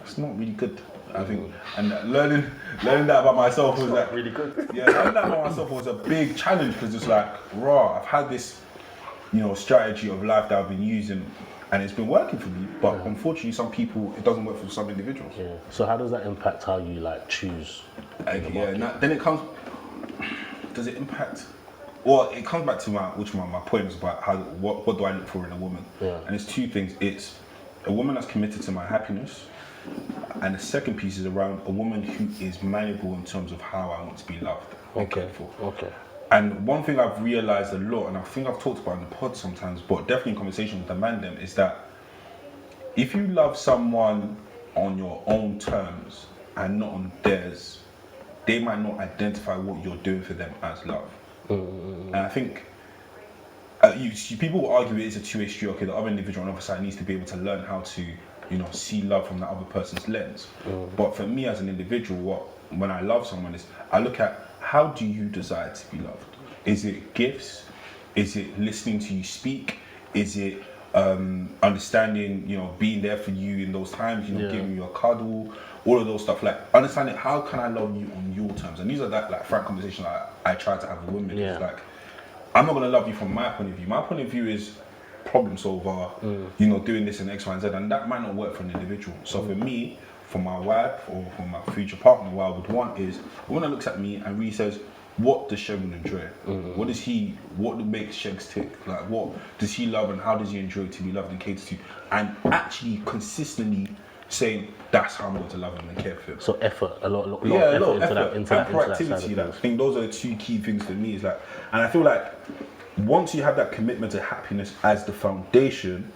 it's not really good. I think, and learning that about myself was like really good. Yeah, learning that about myself was a big challenge because it's like, raw. I've had this, strategy of life that I've been using, and it's been working for me. But unfortunately, some people it doesn't work for some individuals. Yeah. So how does that impact how you like choose? Then it comes. Does it impact? Well, it comes back to my point was about what do I look for in a woman? And it's two things. It's a woman that's committed to my happiness, and the second piece is around a woman who is malleable in terms of how I want to be loved. Okay. And one thing I've realized a lot, and I think I've talked about in the pod sometimes, but definitely in conversation with the man them, is that if you love someone on your own terms and not on theirs, they might not identify what you're doing for them as love. And I think people will argue it is a two-way street. Okay, the other individual on the other side needs to be able to learn how to, see love from that other person's lens. But for me as an individual, when I love someone is I look at how do you desire to be loved? Is it gifts? Is it listening to you speak? Is it understanding, being there for you in those times, giving you a cuddle, all of those stuff, like understanding how can I love you on your terms? And these are that like frank conversations I try to have with women. Yeah. It's like, I'm not gonna love you from my point of view. My point of view is problem solver, you know, doing this in X, Y, and Z, and that might not work for an individual. So for me, for my wife or for my future partner, what I would want is when one looks at me and really says, what does Shegun enjoy? What makes Shegs tick? Like, what does he love and how does he enjoy to be loved and catered to? And actually consistently saying, that's how I'm going to love him and care for him. So effort, a lot of Yeah, a lot of effort effort into that and side of proactivity. Like, I things. think those are the two key things for me. Is like, and I feel like once you have that commitment to happiness as the foundation,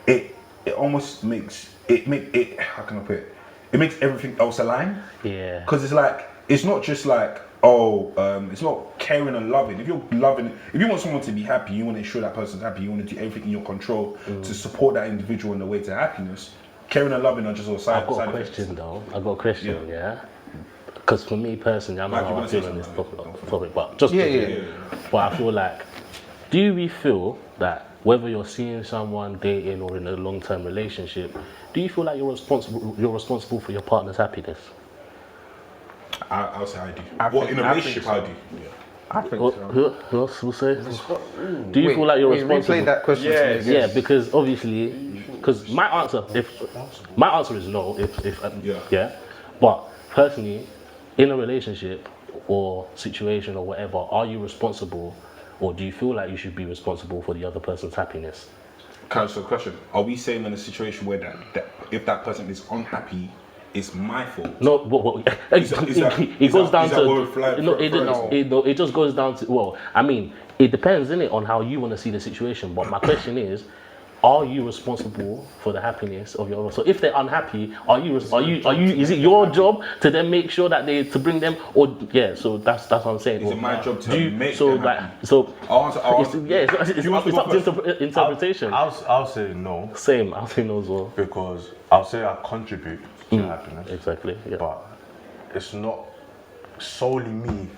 it almost makes it. How can I put it? It makes everything else align. Yeah. Because it's like, it's not just like, it's not caring and loving. If you're loving, if you want someone to be happy, you want to ensure that person's happy. You want to do everything in your control to support that individual on the way to happiness. Caring and loving are just all side. I've got a side question effects. though. I've got a question, yeah. Because for me personally, I don't Mike, know you how I wanna say feel on this something? topic, but just Yeah. But I feel like, do we feel that whether you're seeing someone dating or in a long-term relationship, do you feel like you're responsible for your partner's happiness? I'll say I do. I Well, think- in a I think relationship, so. I do. I think Who so. else will say? Do you feel like you're responsible? Replay that question. to me again. Yeah, because obviously, because my answer is no. Yeah, but personally, in a relationship or situation or whatever, are you responsible, or do you feel like you should be responsible for the other person's happiness? Can I ask you a question? Are we saying in a situation where that if that person is unhappy, it's my fault? No, it goes down to it just goes down to, well, I mean, it depends, innit, on how you want to see the situation. But my question is, are you responsible for the happiness of your? So if they're unhappy, are you? Is it your job to then make sure that to bring them? Or yeah, so that's what I'm saying. Is it my job to make so them happy? So I'll answer. it's up to interpretation. I'll say no, Same, I'll say no as well. because I'll say I contribute to happiness, Exactly. Yeah. but it's not solely me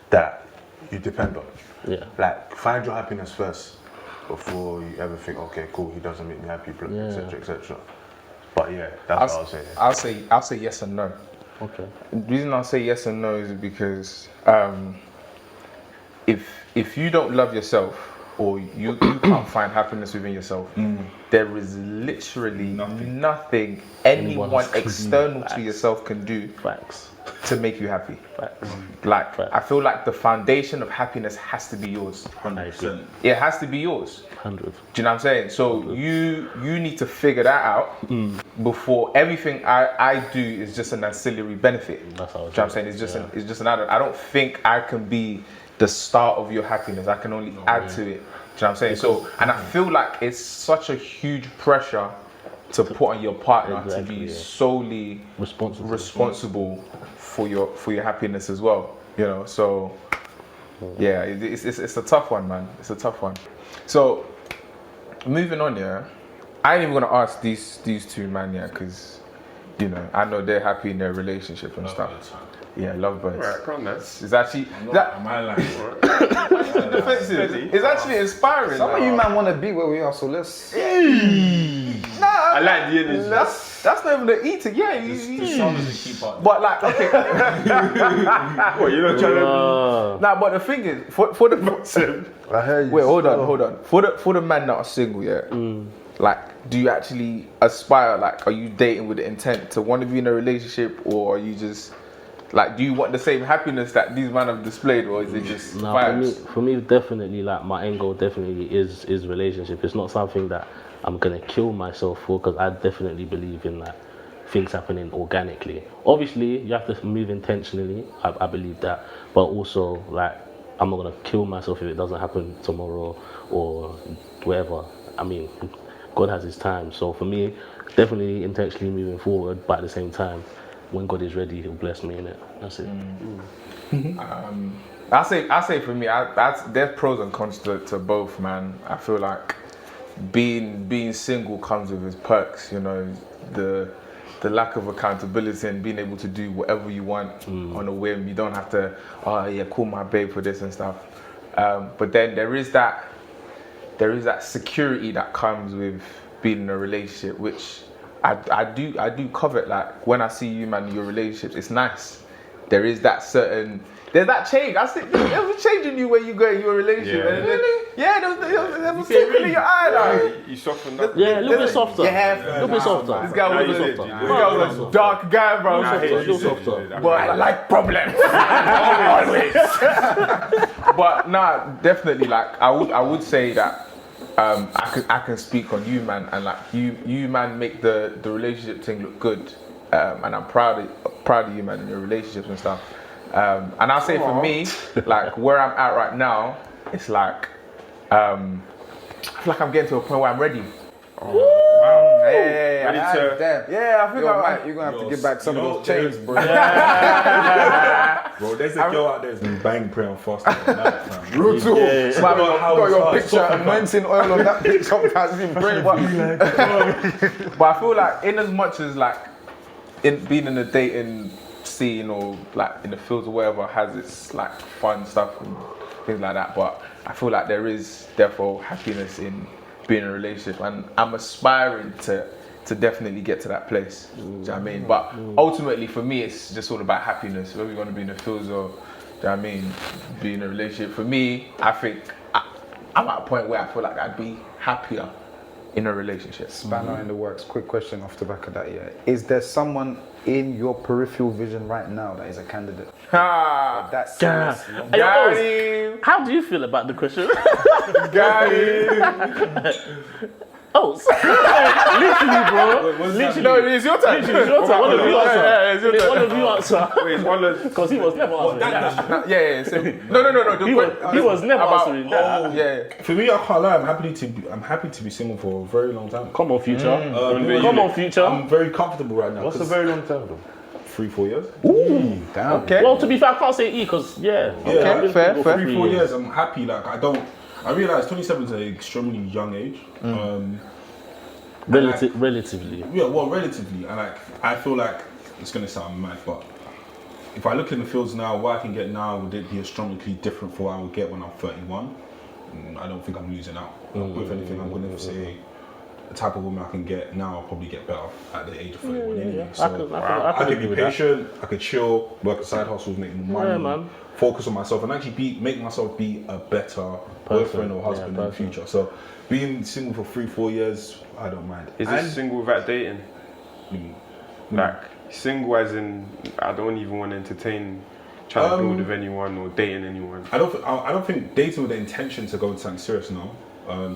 that you depend on. Yeah. Like, find your happiness first before you ever think, okay, cool, he doesn't make me happy, etc., etc. But yeah, that's what I'll say. I'll say yes and no. Okay. The reason I say yes and no is because if you don't love yourself or you can't find happiness within yourself, there is literally nothing anyone external to yourself can do Facts. to make you happy. Facts. Like, Facts. I feel like the foundation of happiness has to be yours. 100%. It has to be yours. 100. Do you know what I'm saying? So you need to figure that out before everything I do is just an ancillary benefit. That's how Do you know what I'm saying? It's just an add. I don't think I can be the start of your happiness. I can only add to it. Do you know what I'm saying? So, and I feel like it's such a huge pressure to put on your partner to be solely responsible for your happiness as well. You know, so yeah, it's a tough one, man. It's a tough one. So moving on, yeah, I ain't even gonna ask these two man, yeah, because you know I know they're happy in their relationship and stuff. Yeah, lovebirds. Right, come on, man. It's actually Am I lying? defensive. It's actually inspiring. Some of you man want to be where we are, so let's. Nah, I like the energy. that's not even the eating. Yeah, Sean is the key part. but like okay. What, you're not trying to... Nah, but the thing is, for the I heard you. wait, hold on. For the man that are single, yeah. Like, do you actually aspire? Like, are you dating with the intent to want to be in a relationship, or are you just like, do you want the same happiness that these men have displayed, or is it just No, vibes? for me, definitely, like, my end goal definitely is relationship. It's not something that I'm gonna kill myself for, because I definitely believe in like things happening organically. Obviously, you have to move intentionally. I believe that, but also like I'm not gonna kill myself if it doesn't happen tomorrow or whatever. I mean, God has His time. So for me, definitely intentionally moving forward, but at the same time, when God is ready, He'll bless me in it. That's it. I say for me, there's pros and cons to both, man. I feel like being single comes with its perks, you know, the lack of accountability and being able to do whatever you want on a whim. You don't have to, call my babe for this and stuff. But then there is that security that comes with being in a relationship, which I do covet. Like when I see you, man, in your relationships, it's nice. there is that certain. There's that change. I think there was a change in you when you got in your relationship. Yeah. And there was a twinkle in your eye. Like, You softened up. Yeah, a little bit softer. Yeah, a little bit softer. this guy was softer. a dark guy, bro. A little softer. But I like problems. Always. But nah, definitely. Like I would say that I can speak on you, man, and like you man make the relationship thing look good, and I'm proud of you, man, in your relationships and stuff. And I'll say for me, like where I'm at right now, it's like I feel like I'm getting to a point where I'm ready. Ready to- Damn. Yeah, I think You're gonna have to give back some of those chains, bro. Bro, there's a girl out there that's been banging prayer on fasting at night, fam. Real talk. Yeah. Got your picture, anointing oil on that picture. Sometimes been praying. But I feel like in as much as like being in the dating scene or like in the fields or whatever has its like fun stuff and things like that, but I feel like there is therefore happiness in being in a relationship, and I'm aspiring to definitely get to that place. Do you know what I mean? But ultimately for me it's just all about happiness, whether you're going to be in the fields or, do you know what I mean, be in a relationship. For me, I think I'm at a point where I feel like I'd be happier in a relationship. Spanner in the works. Quick question off the back of that, yeah. Is there someone in your peripheral vision right now that is a candidate? Ha! That's Damn. serious. Hey, Got Oz, him! how do you feel about the question? Got him! Oh, literally, bro. Literally, No, it's your turn. literally, it's your turn. One of you answer. Yeah, it's your turn. One of you answer. Wait, one of Because he was never answering that. Yeah. So, no. He was never answering that. Yeah. For me, I can't lie. I'm happy to be single for a very long time. Come on, future. Come Come on, future. I'm very comfortable right now. What's a very long time though? 3-4 years? Damn. Okay. Well, to be fair, I can't say E because, yeah. Okay, fair. 3-4 years. I'm happy. Like I realize 27 is an extremely young age. Relatively. Yeah, well, relatively. And like, I feel like it's gonna sound mad, but if I look in the fields now, what I can get now would it be astronomically different for what I would get when I'm 31? I don't think I'm losing out. If anything, I'm gonna say the type of woman I can get now, I'll probably get better at the age of 31 anyway. So I can be patient, I could chill, work at side hustles, make more money, man. focus on myself, and actually make myself be a better boyfriend or husband in the future. So being single for 3-4 years, I don't mind. Is this single without dating? Like single as in I don't even want to entertain trying to build with anyone or dating anyone. I don't think dating with the intention to go into something serious now.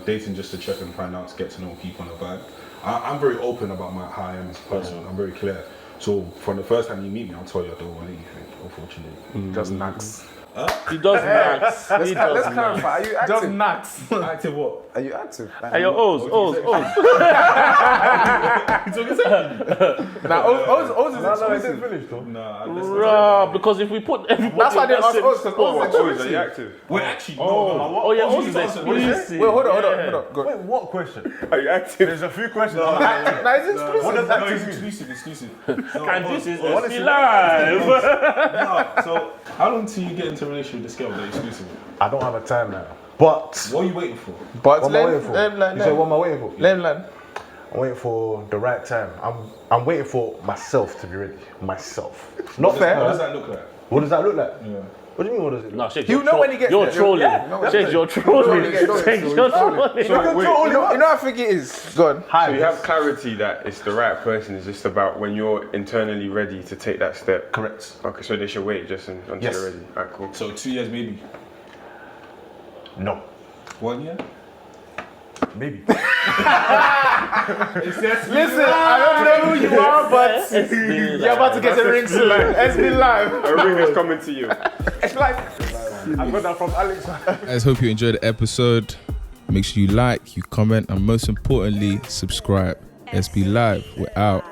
Dating just to check and find out, to get to know people on the vibe. I'm very open about how I am as a person. I'm very clear. So from the first time you meet me, I'll tell you I don't want anything, unfortunately. Just knacks. He does max. He Let's does max. clarify. Are you Just active? knacks. Active what? Are you active? Hey, yo, Oz. Now, Oz is exclusive. Finished though. Nah, Bruh, because if we put everybody That's why they in that asked same Oz, because spot- Oz is Are you exclusive. active? Wait, actually, Oh, yeah, Oz is exclusive. Wait, hold on. Go. Wait, what question? Are you active? There's a few questions. Now, it's exclusive. What does No, active it's mean? exclusive. And this is honestly, SB Live. No, so how long till you get into a relationship with this girl that exclusive? I don't have a time now. But What are you waiting for? But what am I waiting for? You say what am I waiting for? Let him learn. I'm waiting for the right time. I'm waiting for myself to be ready. Myself. Not fair. What does that look like? What does that look like? Yeah. What do you mean? What does it look No, like? Shake, You know when he gets You're there. trolling. Yeah, Shake, you're trolling. Shake, you're trolling. You know I think it is. Go on. Hi, So you have clarity that it's the right person. It's just about when you're internally ready to take that step. correct. Okay, so they should wait just until Yes. you're ready. Alright, cool. So 2 years maybe. No. 1 year? Maybe. Listen, I don't know who you are, but you're about to get a ring soon. SB Live. A ring is coming to you. It's like. I got that from Alex. Guys, hope you enjoyed the episode. Make sure you like, you comment, and most importantly, subscribe. SB Live, we're out.